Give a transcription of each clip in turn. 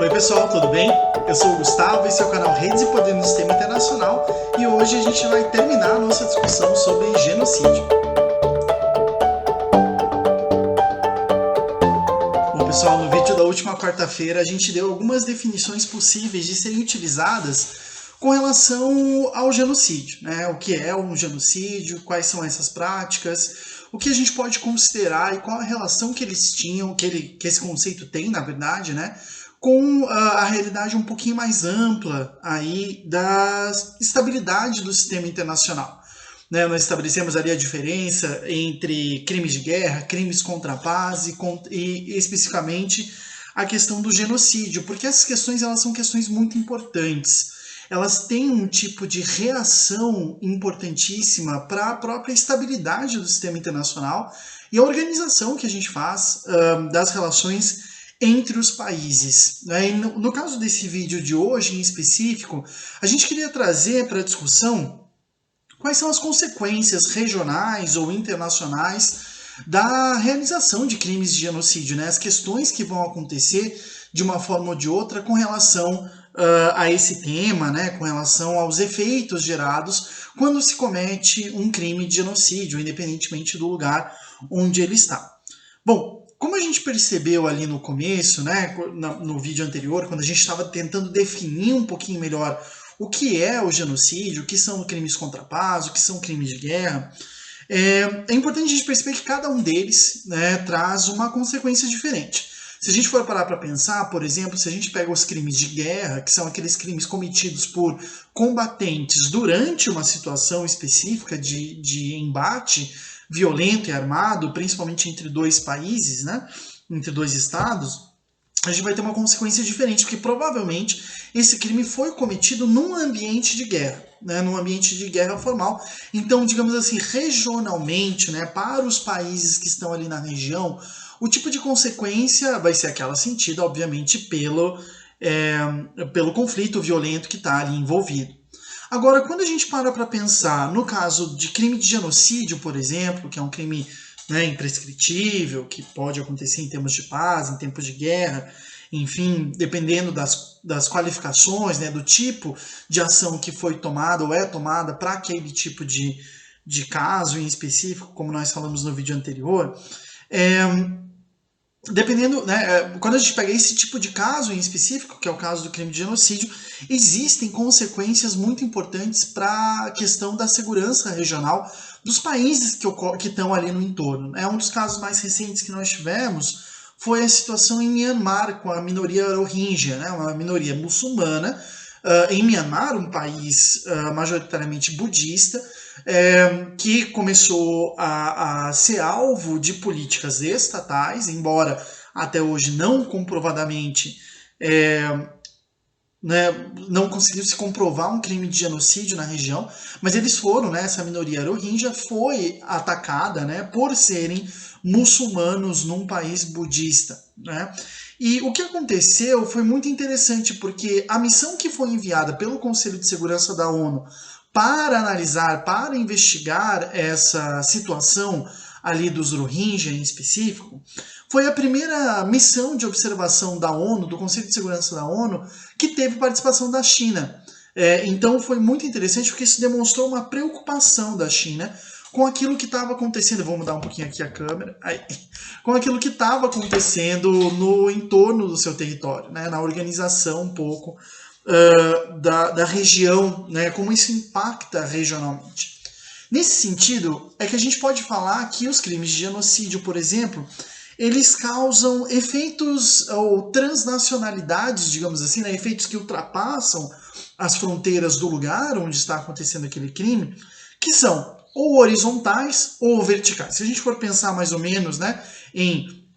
Oi pessoal, tudo bem? Eu sou o Gustavo, esse é o canal Redes e Poder no Sistema Internacional e hoje a gente vai terminar a nossa discussão sobre genocídio. Bom pessoal, no vídeo da última quarta-feira a gente deu algumas definições possíveis de serem utilizadas com relação ao genocídio, né? O que é um genocídio, quais são essas práticas, o que a gente pode considerar e qual a relação que eles tinham, que esse conceito tem, na verdade, né? Com a realidade um pouquinho mais ampla aí da estabilidade do sistema internacional. Né, nós estabelecemos ali a diferença entre crimes de guerra, crimes contra a paz e especificamente a questão do genocídio, porque essas questões elas são questões muito importantes. Elas têm um tipo de reação importantíssima para a própria estabilidade do sistema internacional e a organização que a gente faz das relações entre os países. Né? E no caso desse vídeo de hoje em específico, a gente queria trazer para a discussão quais são as consequências regionais ou internacionais da realização de crimes de genocídio, né? As questões que vão acontecer de uma forma ou de outra com relação a esse tema, né? Com relação aos efeitos gerados quando se comete um crime de genocídio, independentemente do lugar onde ele está. Bom, como a gente percebeu ali no começo, né, no vídeo anterior, quando a gente estava tentando definir um pouquinho melhor o que é o genocídio, o que são crimes contra a paz, o que são crimes de guerra, é importante a gente perceber que cada um deles, né, traz uma consequência diferente. Se a gente for parar para pensar, por exemplo, se a gente pega os crimes de guerra, que são aqueles crimes cometidos por combatentes durante uma situação específica de embate violento e armado, principalmente entre dois países, né, entre dois estados, a gente vai ter uma consequência diferente, porque provavelmente esse crime foi cometido num ambiente de guerra, né, num ambiente de guerra formal. Então, digamos assim, regionalmente, né, para os países que estão ali na região, o tipo de consequência vai ser aquela sentida, obviamente, pelo conflito violento que está ali envolvido. Agora, quando a gente para pensar no caso de crime de genocídio, por exemplo, que é um crime, né, imprescritível, que pode acontecer em tempos de paz, em tempos de guerra, enfim, dependendo das qualificações, né, do tipo de ação que foi tomada ou é tomada para aquele tipo de caso em específico, como nós falamos no vídeo anterior, dependendo, né, quando a gente pega esse tipo de caso em específico, que é o caso do crime de genocídio, existem consequências muito importantes para a questão da segurança regional dos países que estão ali no entorno. Um dos casos mais recentes que nós tivemos foi a situação em Myanmar com a minoria Rohingya, né, uma minoria muçulmana, em Myanmar, um país majoritariamente budista, que começou a ser alvo de políticas estatais, embora até hoje não comprovadamente não conseguiu se comprovar um crime de genocídio na região, mas eles foram, né, essa minoria Rohingya foi atacada, né, por serem muçulmanos num país budista, né? E o que aconteceu foi muito interessante, porque a missão que foi enviada pelo Conselho de Segurança da ONU para analisar, para investigar essa situação ali dos Rohingya em específico, foi a primeira missão de observação da ONU, do Conselho de Segurança da ONU, que teve participação da China. Então foi muito interessante porque isso demonstrou uma preocupação da China com aquilo que estava acontecendo, vou mudar um pouquinho aqui a câmera, com aquilo que estava acontecendo no entorno do seu território, né, na organização um pouco da região, né, como isso impacta regionalmente. Nesse sentido, é que a gente pode falar que os crimes de genocídio, por exemplo, eles causam efeitos ou transnacionalidades, digamos assim, né, efeitos que ultrapassam as fronteiras do lugar onde está acontecendo aquele crime, que são ou horizontais ou verticais. Se a gente for pensar mais ou menos, né, em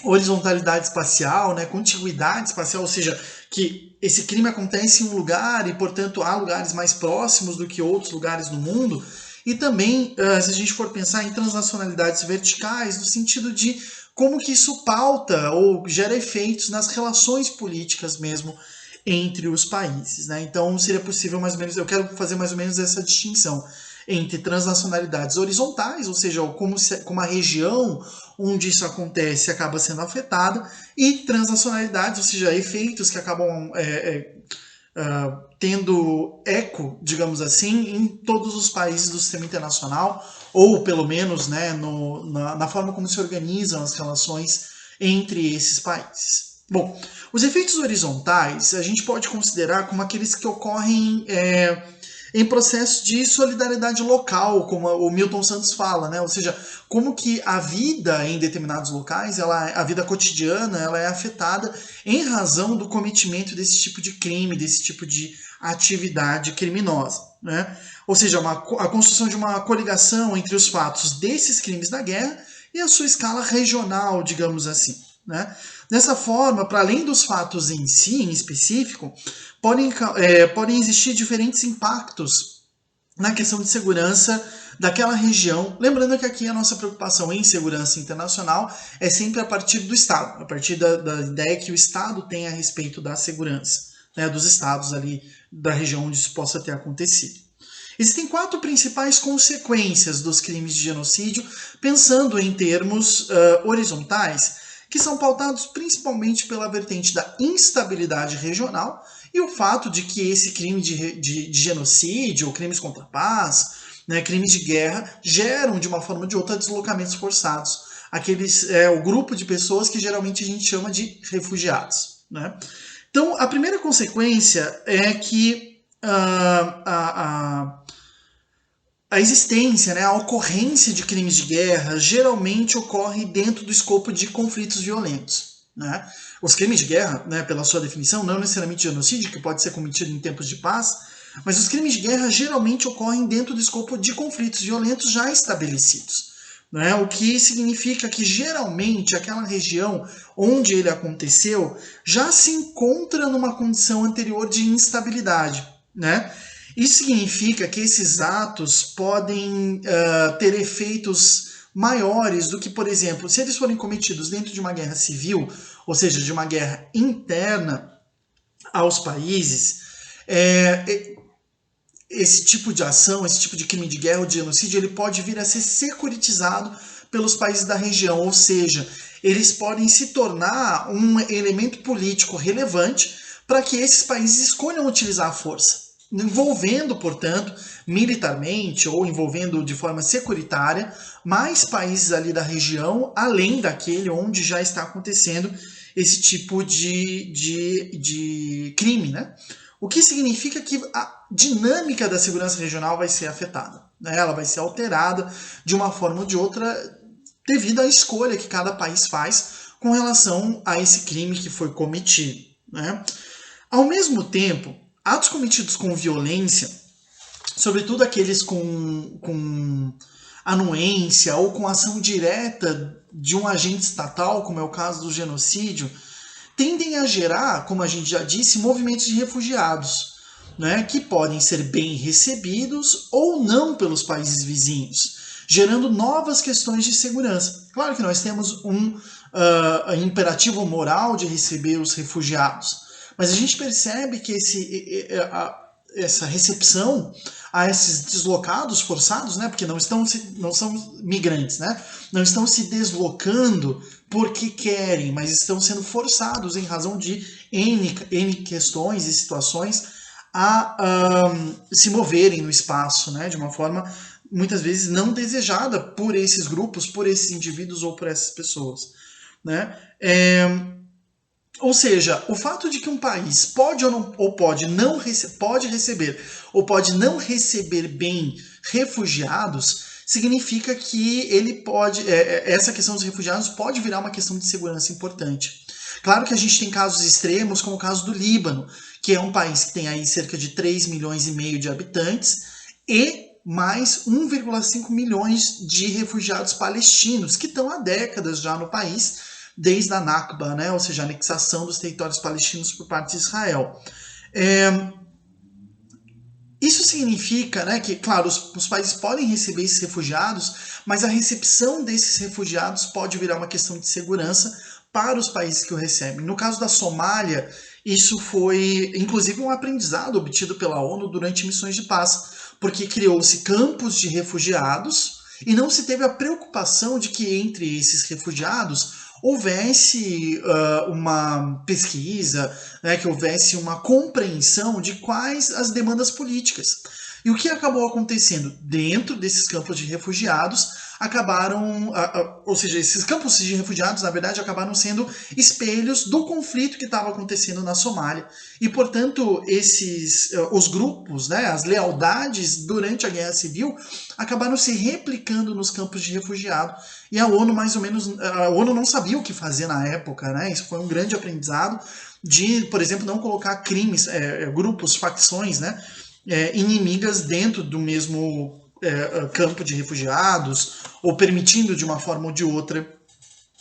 horizontalidade espacial, né, contiguidade espacial, ou seja, que esse crime acontece em um lugar e, portanto, há lugares mais próximos do que outros lugares no mundo, e também, se a gente for pensar em transnacionalidades verticais, no sentido de como que isso pauta ou gera efeitos nas relações políticas mesmo entre os países, né? Então seria possível mais ou menos, eu quero fazer mais ou menos essa distinção entre transnacionalidades horizontais, ou seja, como a região onde isso acontece acaba sendo afetada, e transnacionalidades, ou seja, efeitos que acabam tendo eco, digamos assim, em todos os países do sistema internacional, ou pelo menos, né, na forma como se organizam as relações entre esses países. Bom, os efeitos horizontais a gente pode considerar como aqueles que ocorrem em processo de solidariedade local, como o Milton Santos fala, né? Ou seja, como que a vida em determinados locais, a vida cotidiana, ela é afetada em razão do cometimento desse tipo de crime, desse tipo de atividade criminosa, né? Ou seja, a construção de uma coligação entre os fatos desses crimes da guerra e a sua escala regional, digamos assim, né? Dessa forma, para além dos fatos em si, em específico, podem existir diferentes impactos na questão de segurança daquela região. Lembrando que aqui a nossa preocupação em segurança internacional é sempre a partir do Estado, a partir da ideia que o Estado tem a respeito da segurança, né, dos estados ali da região onde isso possa ter acontecido. Existem 4 principais consequências dos crimes de genocídio, pensando em termos horizontais, que são pautados principalmente pela vertente da instabilidade regional e o fato de que esse crime de genocídio, ou crimes contra a paz, né, crimes de guerra, geram de uma forma ou de outra deslocamentos forçados. O grupo de pessoas que geralmente a gente chama de refugiados, né? Então, a primeira consequência é que a existência, né, a ocorrência de crimes de guerra geralmente ocorre dentro do escopo de conflitos violentos, né? Os crimes de guerra, né, pela sua definição, não necessariamente genocídio, que pode ser cometido em tempos de paz, mas os crimes de guerra geralmente ocorrem dentro do escopo de conflitos violentos já estabelecidos, né? O que significa que geralmente aquela região onde ele aconteceu já se encontra numa condição anterior de instabilidade, né? Isso significa que esses atos podem ter efeitos maiores do que, por exemplo, se eles forem cometidos dentro de uma guerra civil, ou seja, de uma guerra interna aos países. Esse tipo de ação, esse tipo de crime de guerra ou de genocídio, ele pode vir a ser securitizado pelos países da região, ou seja, eles podem se tornar um elemento político relevante para que esses países escolham utilizar a força, envolvendo, portanto, militarmente ou envolvendo de forma securitária mais países ali da região, além daquele onde já está acontecendo esse tipo de crime, né? O que significa que a dinâmica da segurança regional vai ser afetada, né? Ela vai ser alterada de uma forma ou de outra devido à escolha que cada país faz com relação a esse crime que foi cometido, né? Ao mesmo tempo, atos cometidos com violência, sobretudo aqueles com anuência ou com ação direta de um agente estatal, como é o caso do genocídio, tendem a gerar, como a gente já disse, movimentos de refugiados, né, que podem ser bem recebidos ou não pelos países vizinhos, gerando novas questões de segurança. Claro que nós temos um imperativo moral de receber os refugiados, mas a gente percebe que essa recepção a esses deslocados forçados, né, porque não são migrantes, né, não estão se deslocando porque querem, mas estão sendo forçados em razão de N questões e situações a se moverem no espaço, né, de uma forma muitas vezes não desejada por esses grupos, por esses indivíduos ou por essas pessoas, né? Ou seja, o fato de que um país pode receber ou pode não receber bem refugiados significa que essa questão dos refugiados pode virar uma questão de segurança importante. Claro que a gente tem casos extremos, como o caso do Líbano, que é um país que tem aí cerca de 3,5 milhões de habitantes e mais 1,5 milhões de refugiados palestinos, que estão há décadas já no país, desde a Nakba, né? Ou seja, a anexação dos territórios palestinos por parte de Israel. Isso significa, né, que, claro, os países podem receber esses refugiados, mas a recepção desses refugiados pode virar uma questão de segurança para os países que o recebem. No caso da Somália, isso foi, inclusive, um aprendizado obtido pela ONU durante missões de paz, porque criou-se campos de refugiados e não se teve a preocupação de que entre esses refugiados houvesse uma pesquisa, né, que houvesse uma compreensão de quais as demandas políticas. E o que acabou acontecendo dentro desses campos de refugiados acabaram, ou seja, esses campos de refugiados, na verdade, acabaram sendo espelhos do conflito que estava acontecendo na Somália. E, portanto, os grupos, né, as lealdades durante a Guerra Civil acabaram se replicando nos campos de refugiado. E a ONU, mais ou menos, a ONU não sabia o que fazer na época, né? Isso foi um grande aprendizado de, por exemplo, não colocar crimes, grupos, facções, né, inimigas dentro do mesmo campo de refugiados, ou permitindo de uma forma ou de outra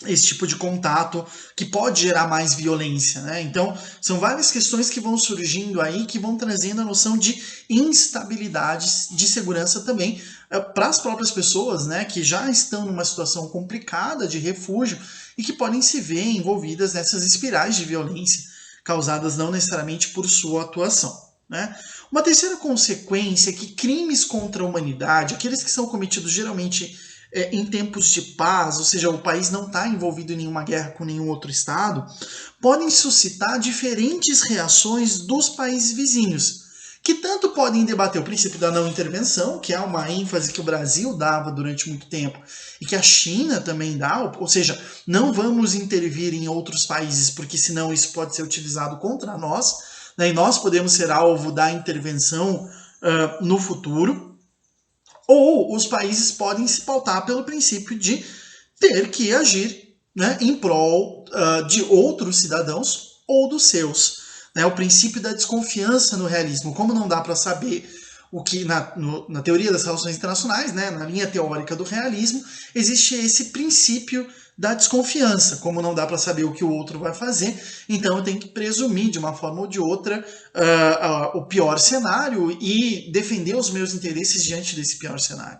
esse tipo de contato que pode gerar mais violência, né? Então, são várias questões que vão surgindo aí, que vão trazendo a noção de instabilidades de segurança também para as próprias pessoas, né, que já estão numa situação complicada de refúgio e que podem se ver envolvidas nessas espirais de violência causadas não necessariamente por sua atuação, né? Uma terceira consequência é que crimes contra a humanidade, aqueles que são cometidos geralmente em tempos de paz, ou seja, o país não está envolvido em nenhuma guerra com nenhum outro estado, podem suscitar diferentes reações dos países vizinhos, que tanto podem debater o princípio da não intervenção, que é uma ênfase que o Brasil dava durante muito tempo, e que a China também dá, ou seja, não vamos intervir em outros países, porque senão isso pode ser utilizado contra nós, né, e nós podemos ser alvo da intervenção no futuro. Ou os países podem se pautar pelo princípio de ter que agir, né, em prol de outros cidadãos ou dos seus. Né, o princípio da desconfiança no realismo. Como não dá para saber o que na teoria das relações internacionais, né, na linha teórica do realismo, existe esse princípio da desconfiança. Como não dá para saber o que o outro vai fazer, então eu tenho que presumir de uma forma ou de outra o pior cenário e defender os meus interesses diante desse pior cenário.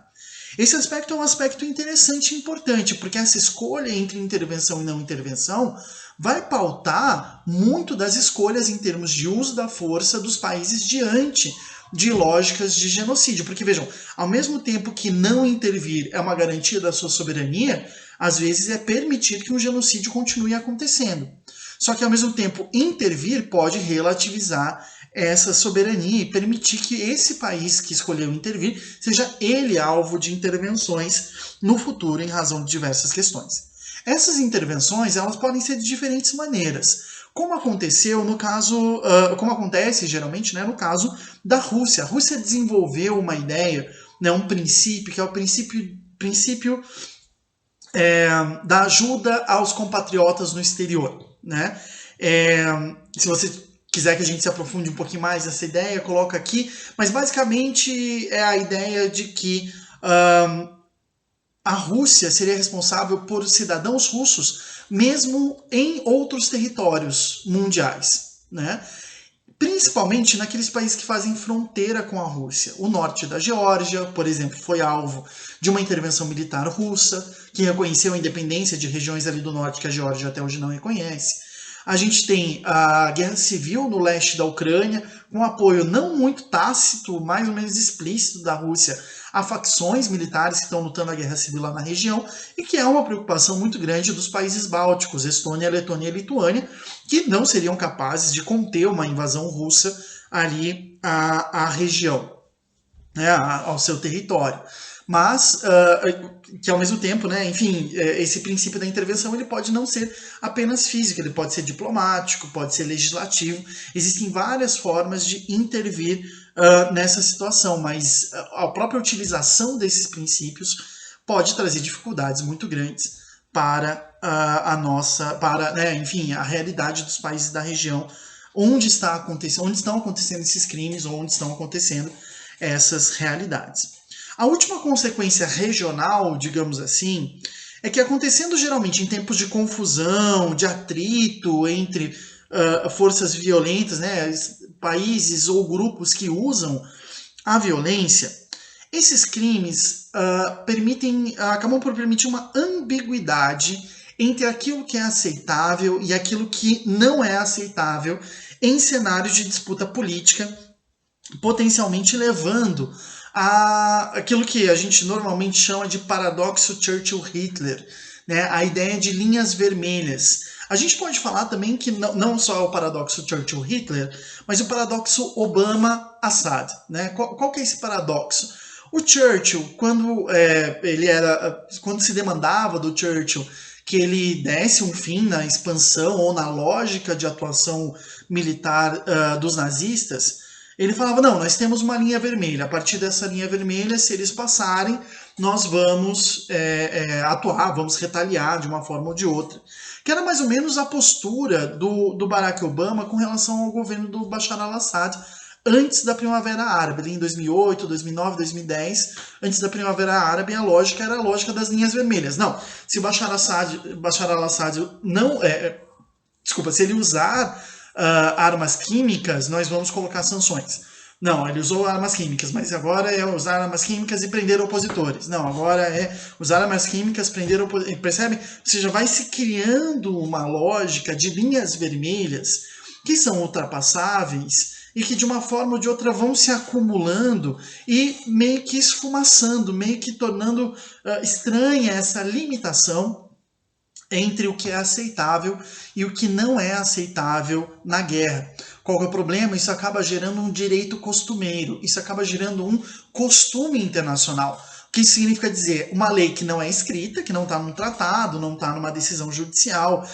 Esse aspecto é um aspecto interessante e importante, porque essa escolha entre intervenção e não intervenção vai pautar muito das escolhas em termos de uso da força dos países diante de lógicas de genocídio. Porque, vejam, ao mesmo tempo que não intervir é uma garantia da sua soberania, às vezes é permitir que um genocídio continue acontecendo. Só que, ao mesmo tempo, intervir pode relativizar essa soberania e permitir que esse país que escolheu intervir seja ele alvo de intervenções no futuro em razão de diversas questões. Essas intervenções elas podem ser de diferentes maneiras, como aconteceu no caso, como acontece geralmente, né, no caso da Rússia. A Rússia desenvolveu uma ideia, né, um princípio que é o princípio da ajuda aos compatriotas no exterior, né? Se você quiser que a gente se aprofunde um pouquinho mais nessa ideia, coloca aqui, mas basicamente é a ideia de que a Rússia seria responsável por cidadãos russos mesmo em outros territórios mundiais, né? Principalmente naqueles países que fazem fronteira com a Rússia. O norte da Geórgia, por exemplo, foi alvo de uma intervenção militar russa, que reconheceu a independência de regiões ali do norte que a Geórgia até hoje não reconhece. A gente tem a guerra civil no leste da Ucrânia, com apoio não muito tácito, mais ou menos explícito da Rússia a facções militares que estão lutando a guerra civil lá na região, e que é uma preocupação muito grande dos países bálticos, Estônia, Letônia e Lituânia, que não seriam capazes de conter uma invasão russa ali à região, né, ao seu território. Mas que ao mesmo tempo, né, enfim, esse princípio da intervenção ele pode não ser apenas físico, ele pode ser diplomático, pode ser legislativo. Existem várias formas de intervir nessa situação, mas a própria utilização desses princípios pode trazer dificuldades muito grandes para enfim, a realidade dos países da região onde estão acontecendo esses crimes, ou onde estão acontecendo essas realidades. A última consequência regional, digamos assim, é que acontecendo geralmente em tempos de confusão, de atrito entre forças violentas, né, países ou grupos que usam a violência, esses crimes acabam por permitir uma ambiguidade entre aquilo que é aceitável e aquilo que não é aceitável em cenários de disputa política, potencialmente levando aquilo que a gente normalmente chama de paradoxo Churchill-Hitler, né? A ideia de linhas vermelhas. A gente pode falar também que não só o paradoxo Churchill-Hitler, mas o paradoxo Obama-Assad, né? Qual que é esse paradoxo? O Churchill, quando se demandava do Churchill que ele desse um fim na expansão ou na lógica de atuação militar dos nazistas, ele falava, não, nós temos uma linha vermelha, a partir dessa linha vermelha, se eles passarem, nós vamos atuar, vamos retaliar de uma forma ou de outra. Que era mais ou menos a postura do Barack Obama com relação ao governo do Bashar al-Assad antes da Primavera Árabe, ali em 2008, 2009, 2010, antes da Primavera Árabe, a lógica era a lógica das linhas vermelhas. Não, se o Bashar al-Assad não... se ele usar armas químicas, nós vamos colocar sanções. Não, ele usou armas químicas, mas agora é usar armas químicas e prender opositores. Não, agora é usar armas químicas, prender opositores. Percebe? Ou seja, vai se criando uma lógica de linhas vermelhas que são ultrapassáveis e que de uma forma ou de outra vão se acumulando e meio que esfumaçando, meio que tornando estranha essa limitação entre o que é aceitável e o que não é aceitável na guerra. Qual é o problema? Isso acaba gerando um direito costumeiro, isso acaba gerando um costume internacional. O que isso significa dizer? Uma lei que não é escrita, que não está num tratado, não está numa decisão judicial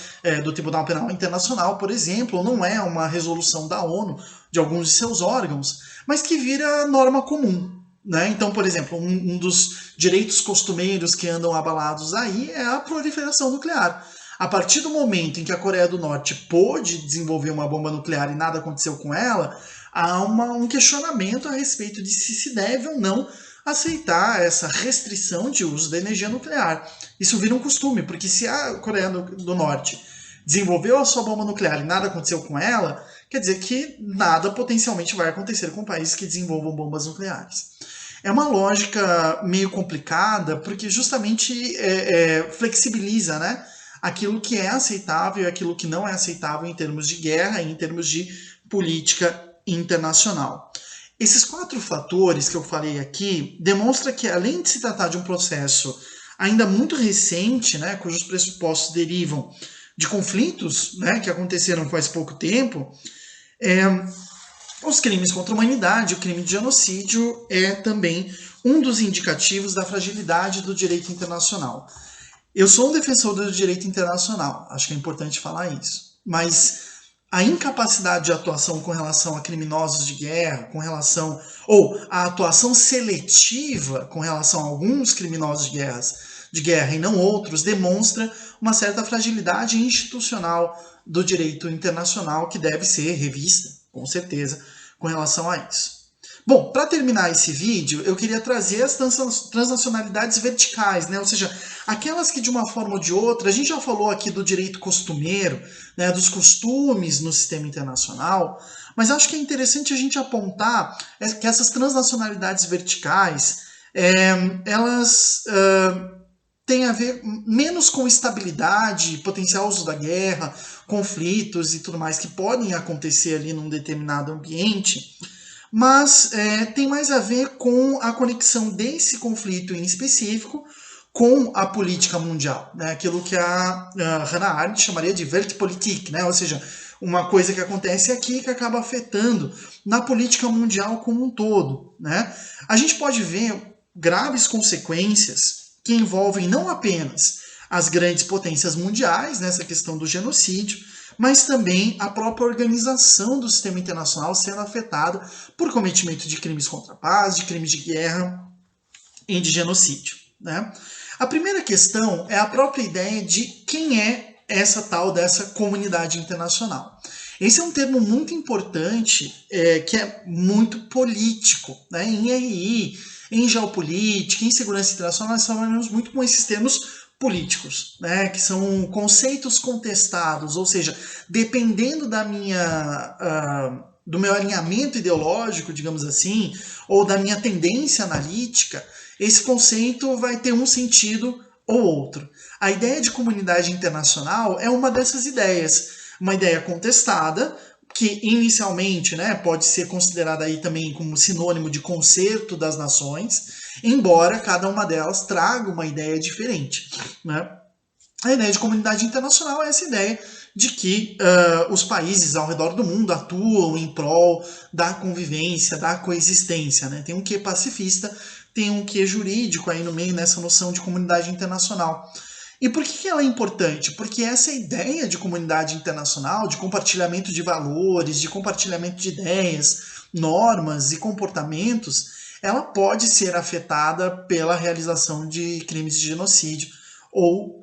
do Tribunal Penal Internacional, por exemplo, ou não é uma resolução da ONU, de alguns de seus órgãos, mas que vira norma comum. Né? Então, por exemplo, um dos direitos costumeiros que andam abalados aí é a proliferação nuclear. A partir do momento em que a Coreia do Norte pôde desenvolver uma bomba nuclear e nada aconteceu com ela, há um questionamento a respeito de se deve ou não aceitar essa restrição de uso da energia nuclear. Isso vira um costume, porque se a Coreia do Norte desenvolveu a sua bomba nuclear e nada aconteceu com ela, quer dizer que nada potencialmente vai acontecer com países que desenvolvam bombas nucleares. É uma lógica meio complicada, porque justamente flexibiliza, né, aquilo que é aceitável e aquilo que não é aceitável em termos de guerra e em termos de política internacional. Esses 4 fatores que eu falei aqui demonstram que, além de se tratar de um processo ainda muito recente, né, cujos pressupostos derivam de conflitos, né, que aconteceram faz pouco tempo, os crimes contra a humanidade, o crime de genocídio é também um dos indicativos da fragilidade do direito internacional. Eu sou um defensor do direito internacional, acho que é importante falar isso, mas a incapacidade de atuação com relação a criminosos de guerra, ou a atuação seletiva com relação a alguns criminosos de guerra e não outros, demonstra uma certa fragilidade institucional do direito internacional que deve ser revista, com certeza, com relação a isso. Bom, para terminar esse vídeo, eu queria trazer as transnacionalidades verticais, né? Ou seja, aquelas que de uma forma ou de outra, a gente já falou aqui do direito costumeiro, né, dos costumes no sistema internacional, mas acho que é interessante a gente apontar que essas transnacionalidades verticais, elas têm a ver menos com estabilidade, potencial uso da guerra, conflitos e tudo mais que podem acontecer ali num determinado ambiente, mas tem mais a ver com a conexão desse conflito em específico com a política mundial, né? Aquilo que a Hannah Arendt chamaria de Weltpolitik, né? Ou seja, uma coisa que acontece aqui que acaba afetando na política mundial como um todo, né? A gente pode ver graves consequências que envolvem não apenas as grandes potências mundiais, nessa questão do genocídio, mas também a própria organização do sistema internacional sendo afetada por cometimento de crimes contra a paz, de crimes de guerra e de genocídio, né? A primeira questão é a própria ideia de quem é essa tal dessa comunidade internacional. Esse é um termo muito importante, que é muito político, né? Em RI, em geopolítica, em segurança internacional, nós trabalhamos muito com esses termos políticos, né, que são conceitos contestados, ou seja, dependendo do meu alinhamento ideológico, digamos assim, ou da minha tendência analítica, esse conceito vai ter um sentido ou outro. A ideia de comunidade internacional é uma dessas ideias, uma ideia contestada, que inicialmente, né, pode ser considerada aí também como sinônimo de concerto das nações, embora cada uma delas traga uma ideia diferente, né? A ideia de comunidade internacional é essa ideia de que os países ao redor do mundo atuam em prol da convivência, da coexistência, né? Tem um quê pacifista, tem um quê jurídico aí no meio nessa noção de comunidade internacional. E por que ela é importante? Porque essa ideia de comunidade internacional, de compartilhamento de valores, de compartilhamento de ideias, normas e comportamentos, ela pode ser afetada pela realização de crimes de genocídio ou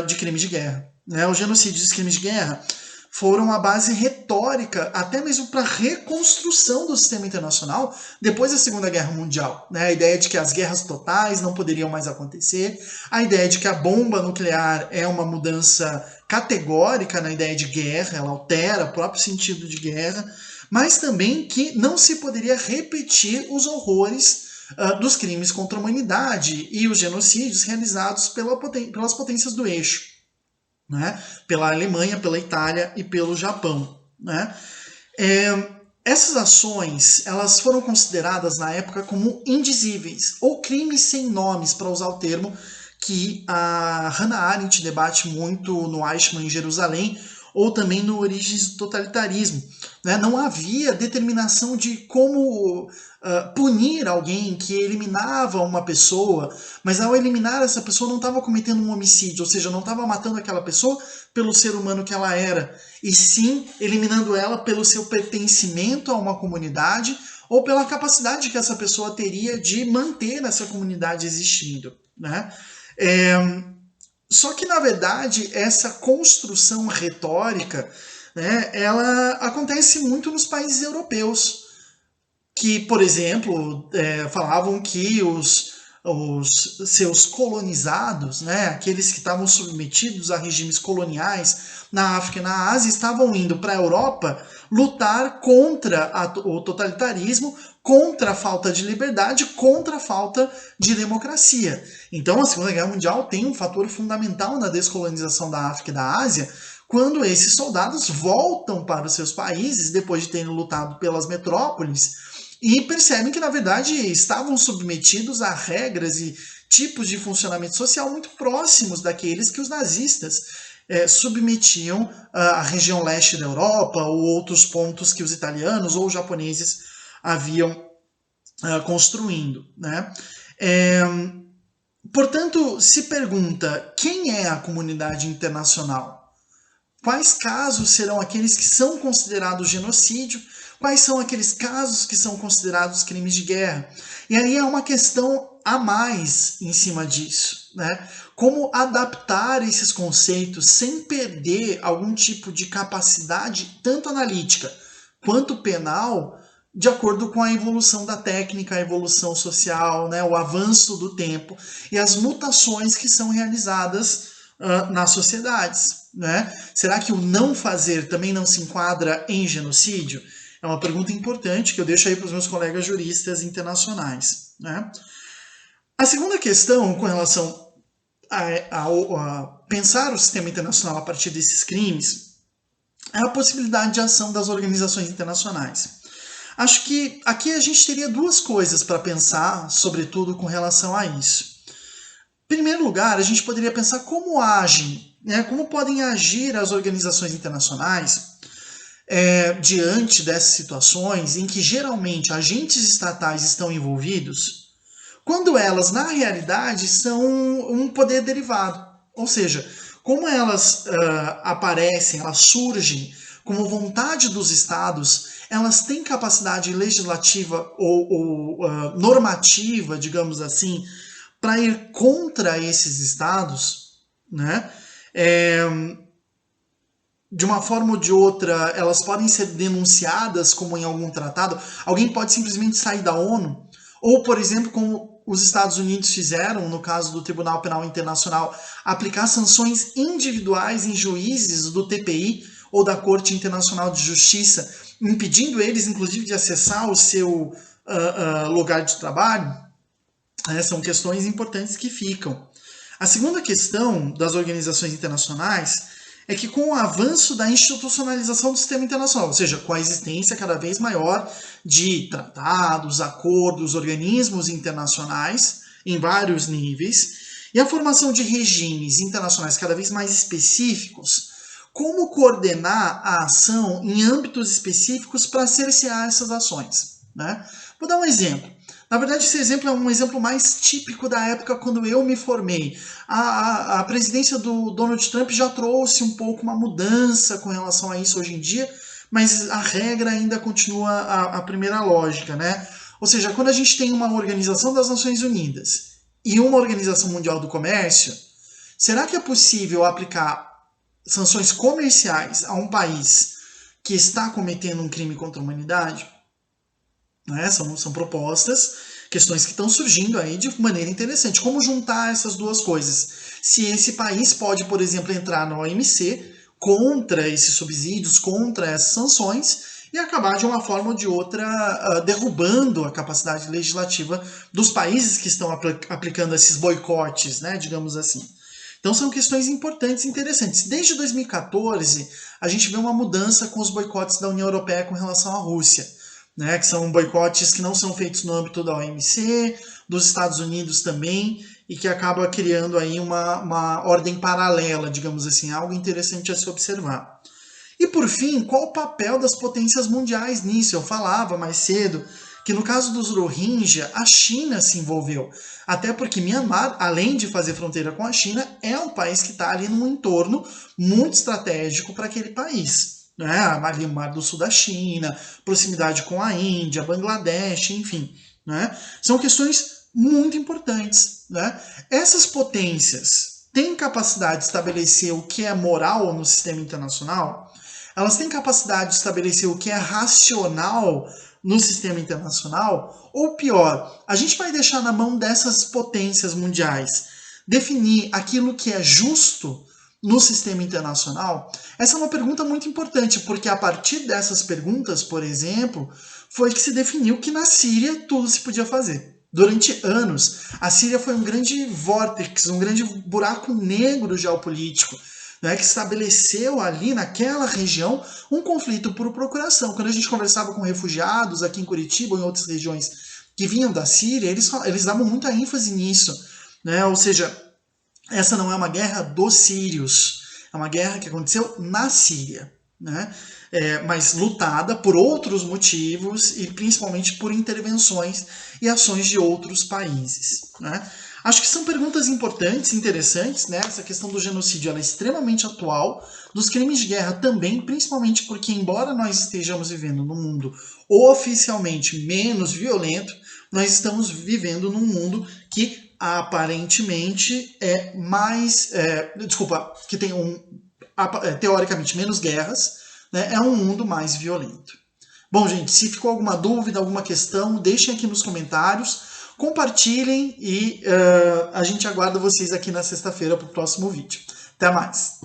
de crimes de guerra. Né? Os genocídios e os crimes de guerra foram a base retórica, até mesmo para a reconstrução do sistema internacional depois da Segunda Guerra Mundial. Né? A ideia de que as guerras totais não poderiam mais acontecer, a ideia de que a bomba nuclear é uma mudança categórica na ideia de guerra, ela altera o próprio sentido de guerra, mas também que não se poderia repetir os horrores dos crimes contra a humanidade e os genocídios realizados pelas potências do eixo. Né? Pela Alemanha, pela Itália e pelo Japão. Né? Essas ações elas foram consideradas na época como indizíveis, ou crimes sem nomes, para usar o termo que a Hannah Arendt debate muito no Eichmann em Jerusalém, ou também no Origens do Totalitarismo. Né? Não havia determinação de como punir alguém que eliminava uma pessoa, mas ao eliminar essa pessoa não estava cometendo um homicídio, ou seja, não estava matando aquela pessoa pelo ser humano que ela era, e sim eliminando ela pelo seu pertencimento a uma comunidade ou pela capacidade que essa pessoa teria de manter essa comunidade existindo. Né? Só que, na verdade, essa construção retórica, né, ela acontece muito nos países europeus, que, por exemplo, falavam que os seus colonizados, né, aqueles que estavam submetidos a regimes coloniais na África e na Ásia, estavam indo para a Europa lutar contra o totalitarismo, contra a falta de liberdade, contra a falta de democracia. Então, a Segunda Guerra Mundial tem um fator fundamental na descolonização da África e da Ásia, quando esses soldados voltam para os seus países, depois de terem lutado pelas metrópoles, e percebem que, na verdade, estavam submetidos a regras e tipos de funcionamento social muito próximos daqueles que os nazistas submetiam à região leste da Europa ou outros pontos que os italianos ou os japoneses haviam construindo. Né? Portanto, se pergunta, quem é a comunidade internacional? Quais casos serão aqueles que são considerados genocídio? Quais são aqueles casos que são considerados crimes de guerra? E aí é uma questão a mais em cima disso, né? Como adaptar esses conceitos sem perder algum tipo de capacidade, tanto analítica quanto penal, de acordo com a evolução da técnica, a evolução social, né? O avanço do tempo e as mutações que são realizadas nas sociedades. Né? Será que o não fazer também não se enquadra em genocídio? É uma pergunta importante que eu deixo aí para os meus colegas juristas internacionais. Né? A segunda questão com relação a pensar o sistema internacional a partir desses crimes é a possibilidade de ação das organizações internacionais. Acho que aqui a gente teria duas coisas para pensar, sobretudo com relação a isso. Em primeiro lugar, a gente poderia pensar como agem, né, como podem agir as organizações internacionais diante dessas situações em que geralmente agentes estatais estão envolvidos, quando elas, na realidade, são um poder derivado. Ou seja, como elas aparecem, elas surgem como vontade dos estados, elas têm capacidade legislativa ou normativa, digamos assim, para ir contra esses estados, né? De uma forma ou de outra, elas podem ser denunciadas como em algum tratado. Alguém pode simplesmente sair da ONU, ou, por exemplo, como os Estados Unidos fizeram, no caso do Tribunal Penal Internacional, aplicar sanções individuais em juízes do TPI ou da Corte Internacional de Justiça, impedindo eles, inclusive, de acessar o seu lugar de trabalho. São questões importantes que ficam. A segunda questão das organizações internacionais é que com o avanço da institucionalização do sistema internacional, ou seja, com a existência cada vez maior de tratados, acordos, organismos internacionais em vários níveis, e a formação de regimes internacionais cada vez mais específicos, como coordenar a ação em âmbitos específicos para cercear essas ações, né? Vou dar um exemplo. Na verdade, esse exemplo é um exemplo mais típico da época quando eu me formei. A presidência do Donald Trump já trouxe um pouco uma mudança com relação a isso hoje em dia, mas a regra ainda continua a primeira lógica, né? Ou seja, quando a gente tem uma Organização das Nações Unidas e uma Organização Mundial do Comércio, será que é possível aplicar sanções comerciais a um país que está cometendo um crime contra a humanidade? Né? São propostas, questões que estão surgindo aí de maneira interessante. Como juntar essas duas coisas? Se esse país pode, por exemplo, entrar na OMC contra esses subsídios, contra essas sanções, e acabar de uma forma ou de outra derrubando a capacidade legislativa dos países que estão aplicando esses boicotes, né, digamos assim. Então são questões importantes e interessantes. Desde 2014, a gente vê uma mudança com os boicotes da União Europeia com relação à Rússia, né, que são boicotes que não são feitos no âmbito da OMC, dos Estados Unidos também, e que acaba criando aí uma ordem paralela, digamos assim, algo interessante a se observar. E por fim, qual o papel das potências mundiais nisso? Eu falava mais cedo que no caso dos Rohingya, a China se envolveu. Até porque Myanmar, além de fazer fronteira com a China, é um país que está ali num entorno muito estratégico para aquele país. Né? Ali o Mar do Sul da China, proximidade com a Índia, Bangladesh, enfim. Né? São questões muito importantes. Né? Essas potências têm capacidade de estabelecer o que é moral no sistema internacional? Elas têm capacidade de estabelecer o que é racional no sistema internacional? Ou pior, a gente vai deixar na mão dessas potências mundiais definir aquilo que é justo no sistema internacional? Essa é uma pergunta muito importante, porque a partir dessas perguntas, por exemplo, foi que se definiu que na Síria tudo se podia fazer. Durante anos, a Síria foi um grande vórtice, um grande buraco negro geopolítico, né, que estabeleceu ali naquela região um conflito por procuração. Quando a gente conversava com refugiados aqui em Curitiba ou em outras regiões que vinham da Síria, eles davam muita ênfase nisso. Né? Ou seja, essa não é uma guerra dos sírios, é uma guerra que aconteceu na Síria, né? Mas lutada por outros motivos e principalmente por intervenções e ações de outros países. Né? Acho que são perguntas importantes, interessantes, né? Essa questão do genocídio ela é extremamente atual, dos crimes de guerra também, principalmente porque, embora nós estejamos vivendo num mundo oficialmente menos violento, nós estamos vivendo num mundo que aparentemente é mais... que tem teoricamente menos guerras, né? É um mundo mais violento. Bom, gente, se ficou alguma dúvida, alguma questão, deixem aqui nos comentários, compartilhem e a gente aguarda vocês aqui na sexta-feira para o próximo vídeo. Até mais!